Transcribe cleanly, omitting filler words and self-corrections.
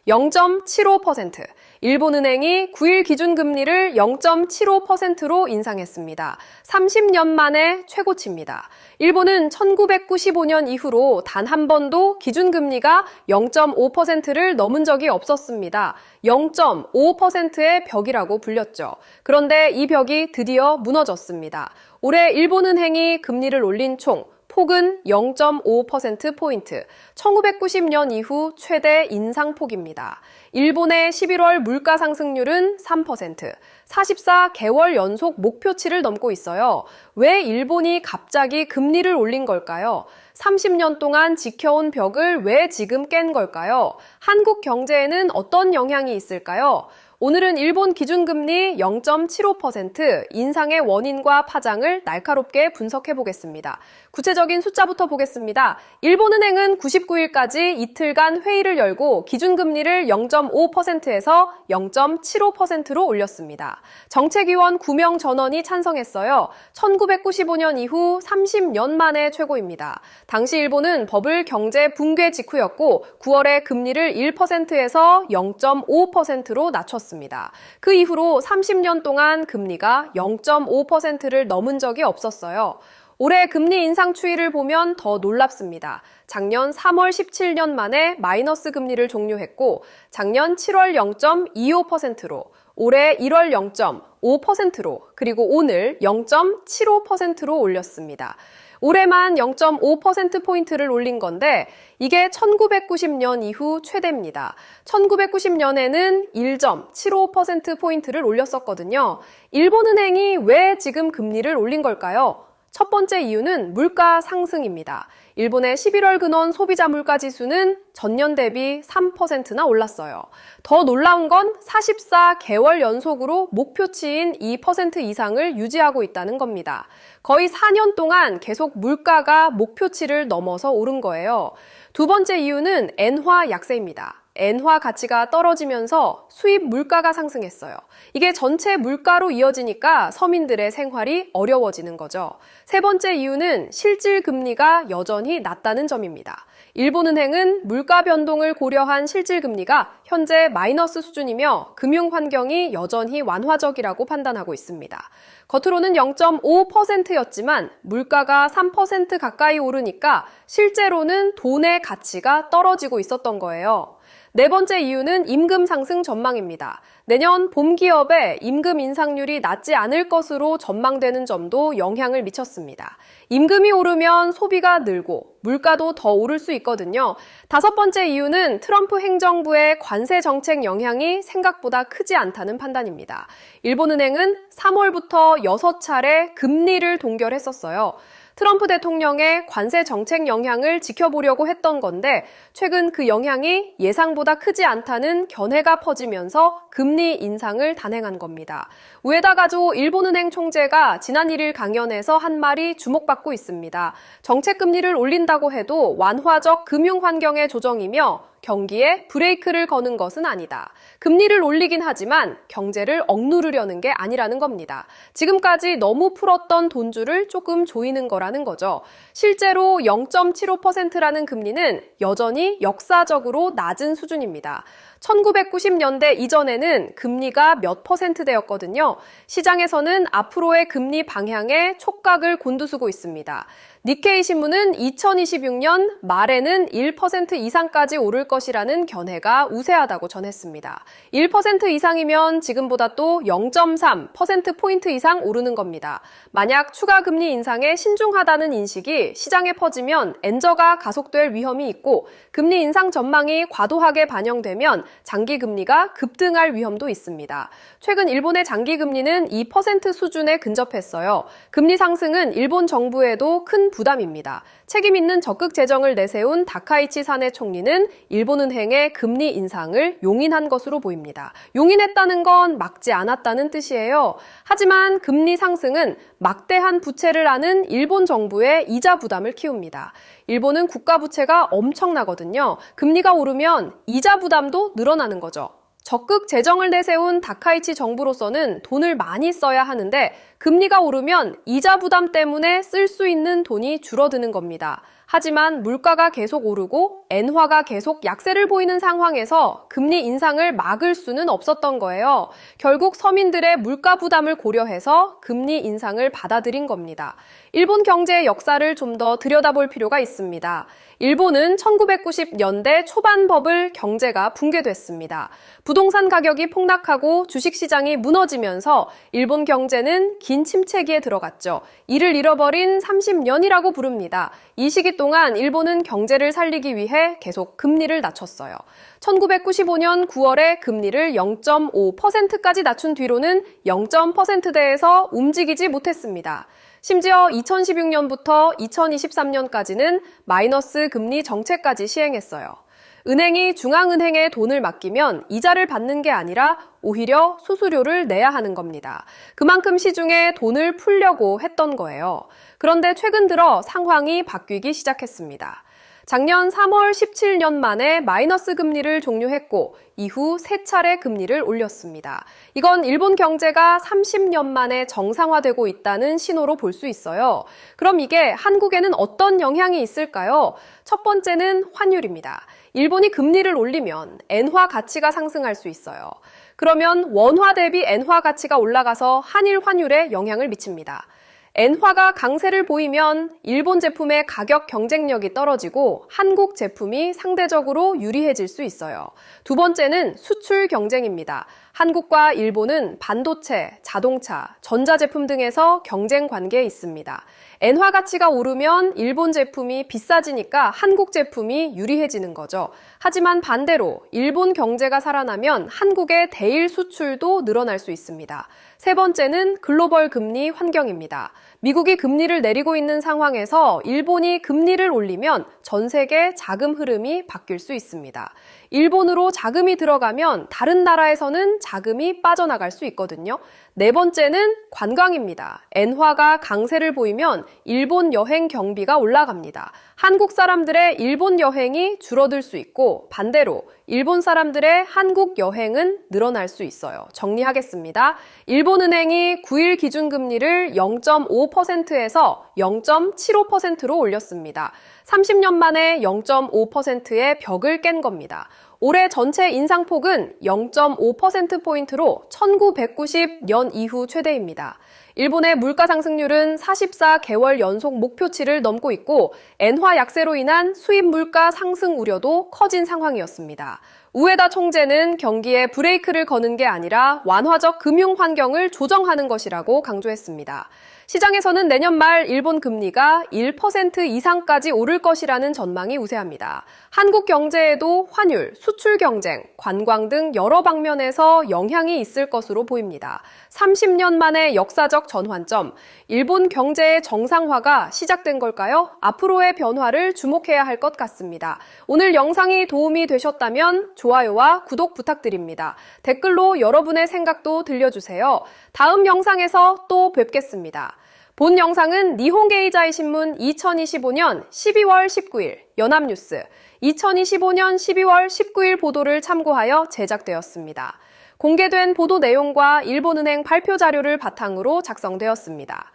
0.75%. 일본은행이 9일 기준금리를 0.75%로 인상했습니다. 30년 만에 최고치입니다. 일본은 1995년 이후로 단 한 번도 기준금리가 0.5%를 넘은 적이 없었습니다. 0.5%의 벽이라고 불렸죠. 그런데 이 벽이 드디어 무너졌습니다. 올해 일본은행이 금리를 올린 총 폭은 0.5%포인트, 1990년 이후 최대 인상폭입니다. 일본의 11월 물가 상승률은 3%, 44개월 연속 목표치를 넘고 있어요. 왜 일본이 갑자기 금리를 올린 걸까요? 30년 동안 지켜온 벽을 왜 지금 깬 걸까요? 한국 경제에는 어떤 영향이 있을까요? 오늘은 일본 기준금리 0.75% 인상의 원인과 파장을 날카롭게 분석해 보겠습니다. 구체적인 숫자부터 보겠습니다. 일본은행은 99일까지 이틀간 회의를 열고 기준금리를 0.5%에서 0.75%로 올렸습니다. 정책위원 9명 전원이 찬성했어요. 1995년 이후 30년 만에 최고입니다. 당시 일본은 버블 경제 붕괴 직후였고 9월에 금리를 1%에서 0.5%로 낮췄습니다. 그 이후로 30년 동안 금리가 0.5%를 넘은 적이 없었어요. 올해 금리 인상 추이를 보면 더 놀랍습니다. 작년 3월 17년 만에 마이너스 금리를 종료했고 작년 7월 0.25%로 올해 1월 0.5%로 그리고 오늘 0.75%로 올렸습니다. 올해만 0.5%포인트를 올린 건데 이게 1990년 이후 최대입니다. 1990년에는 1.75%포인트를 올렸었거든요. 일본은행이 왜 지금 금리를 올린 걸까요? 첫 번째 이유는 물가 상승입니다. 일본의 11월 근원 소비자 물가 지수는 전년 대비 3%나 올랐어요. 더 놀라운 건 44개월 연속으로 목표치인 2% 이상을 유지하고 있다는 겁니다. 거의 4년 동안 계속 물가가 목표치를 넘어서 오른 거예요. 두 번째 이유는 엔화 약세입니다. 엔화 가치가 떨어지면서 수입 물가가 상승했어요. 이게 전체 물가로 이어지니까 서민들의 생활이 어려워지는 거죠. 세 번째 이유는 실질 금리가 여전히 낮다는 점입니다. 일본은행은 물가 변동을 고려한 실질 금리가 현재 마이너스 수준이며 금융 환경이 여전히 완화적이라고 판단하고 있습니다. 겉으로는 0.5%였지만 물가가 3% 가까이 오르니까 실제로는 돈의 가치가 떨어지고 있었던 거예요. 네 번째 이유는 임금 상승 전망입니다. 내년 봄 기업의 임금 인상률이 낮지 않을 것으로 전망되는 점도 영향을 미쳤습니다. 임금이 오르면 소비가 늘고 물가도 더 오를 수 있거든요. 다섯 번째 이유는 트럼프 행정부의 관세 정책 영향이 생각보다 크지 않다는 판단입니다. 일본은행은 3월부터 6차례 금리를 동결했었어요. 트럼프 대통령의 관세 정책 영향을 지켜보려고 했던 건데 최근 그 영향이 예상보다 크지 않다는 견해가 퍼지면서 금리 인상을 단행한 겁니다. 우에다 가조 일본은행 총재가 지난 1일 강연에서 한 말이 주목받고 있습니다. 정책 금리를 올린다고 해도 완화적 금융 환경의 조정이며 경기에 브레이크를 거는 것은 아니다. 금리를 올리긴 하지만 경제를 억누르려는 게 아니라는 겁니다. 지금까지 너무 풀었던 돈줄을 조금 조이는 거라는 거죠. 실제로 0.75%라는 금리는 여전히 역사적으로 낮은 수준입니다. 1990년대 이전에는 금리가 몇 %대였거든요. 시장에서는 앞으로의 금리 방향에 촉각을 곤두서고 있습니다. 니케이 신문은 2026년 말에는 1% 이상까지 오를 것이라는 견해가 우세하다고 전했습니다. 1% 이상이면 지금보다 또 0.3%포인트 이상 오르는 겁니다. 만약 추가 금리 인상에 신중하다는 인식이 시장에 퍼지면 엔저가 가속될 위험이 있고 금리 인상 전망이 과도하게 반영되면 장기 금리가 급등할 위험도 있습니다. 최근 일본의 장기 금리는 2% 수준에 근접했어요. 금리 상승은 일본 정부에도 큰 부담입니다. 책임 있는 적극 재정을 내세운 다카이치 사내 총리는 일본은행의 금리 인상을 용인한 것으로 보입니다. 용인했다는 건 막지 않았다는 뜻이에요. 하지만 금리 상승은 막대한 부채를 안은 일본 정부의 이자 부담을 키웁니다. 일본은 국가 부채가 엄청나거든요. 금리가 오르면 이자 부담도 늘어나는 거죠. 적극 재정을 내세운 다카이치 정부로서는 돈을 많이 써야 하는데 금리가 오르면 이자 부담 때문에 쓸 수 있는 돈이 줄어드는 겁니다. 하지만 물가가 계속 오르고 엔화가 계속 약세를 보이는 상황에서 금리 인상을 막을 수는 없었던 거예요. 결국 서민들의 물가 부담을 고려해서 금리 인상을 받아들인 겁니다. 일본 경제의 역사를 좀 더 들여다볼 필요가 있습니다. 일본은 1990년대 초반 버블 경제가 붕괴됐습니다. 부동산 가격이 폭락하고 주식시장이 무너지면서 일본 경제는 긴 침체기에 들어갔죠. 이를 잃어버린 30년이라고 부릅니다. 이 시기 동안 일본은 경제를 살리기 위해 계속 금리를 낮췄어요. 1995년 9월에 금리를 0.5%까지 낮춘 뒤로는 0.%대에서 움직이지 못했습니다. 심지어 2016년부터 2023년까지는 마이너스 금리 정책까지 시행했어요. 은행이 중앙은행에 돈을 맡기면 이자를 받는 게 아니라 오히려 수수료를 내야 하는 겁니다. 그만큼 시중에 돈을 풀려고 했던 거예요. 그런데 최근 들어 상황이 바뀌기 시작했습니다. 작년 3월 17년 만에 마이너스 금리를 종료했고 이후 3차례 금리를 올렸습니다. 이건 일본 경제가 30년 만에 정상화되고 있다는 신호로 볼 수 있어요. 그럼 이게 한국에는 어떤 영향이 있을까요? 첫 번째는 환율입니다. 일본이 금리를 올리면 엔화 가치가 상승할 수 있어요. 그러면 원화 대비 엔화 가치가 올라가서 한일 환율에 영향을 미칩니다. 엔화가 강세를 보이면 일본 제품의 가격 경쟁력이 떨어지고 한국 제품이 상대적으로 유리해질 수 있어요. 두 번째는 수출 경쟁입니다. 한국과 일본은 반도체, 자동차, 전자제품 등에서 경쟁 관계에 있습니다. 엔화 가치가 오르면 일본 제품이 비싸지니까 한국 제품이 유리해지는 거죠. 하지만 반대로 일본 경제가 살아나면 한국의 대일 수출도 늘어날 수 있습니다. 세 번째는 글로벌 금리 환경입니다. 미국이 금리를 내리고 있는 상황에서 일본이 금리를 올리면 전 세계 자금 흐름이 바뀔 수 있습니다. 일본으로 자금이 들어가면 다른 나라에서는 자금이 빠져나갈 수 있거든요. 네 번째는 관광입니다. 엔화가 강세를 보이면 일본 여행 경비가 올라갑니다. 한국 사람들의 일본 여행이 줄어들 수 있고 반대로 일본 사람들의 한국 여행은 늘어날 수 있어요. 정리하겠습니다. 일본은행이 9일 기준금리를 0.5%에서 0.75%로 올렸습니다. 30년 만에 0.5%의 벽을 깬 겁니다. 올해 전체 인상폭은 0.5%포인트로 1990년 이후 최대입니다. 일본의 물가 상승률은 44개월 연속 목표치를 넘고 있고 엔화 약세로 인한 수입 물가 상승 우려도 커진 상황이었습니다. 우에다 총재는 경기에 브레이크를 거는 게 아니라 완화적 금융 환경을 조정하는 것이라고 강조했습니다. 시장에서는 내년 말 일본 금리가 1% 이상까지 오를 것이라는 전망이 우세합니다. 한국 경제에도 환율, 수출 경쟁, 관광 등 여러 방면에서 영향이 있을 것으로 보입니다. 30년 만의 역사적 전환점, 일본 경제의 정상화가 시작된 걸까요? 앞으로의 변화를 주목해야 할 것 같습니다. 오늘 영상이 도움이 되셨다면 좋아요와 구독 부탁드립니다. 댓글로 여러분의 생각도 들려주세요. 다음 영상에서 또 뵙겠습니다. 본 영상은 니혼게이자이 신문 2025년 12월 19일 연합뉴스 2025년 12월 19일 보도를 참고하여 제작되었습니다. 공개된 보도 내용과 일본은행 발표 자료를 바탕으로 작성되었습니다.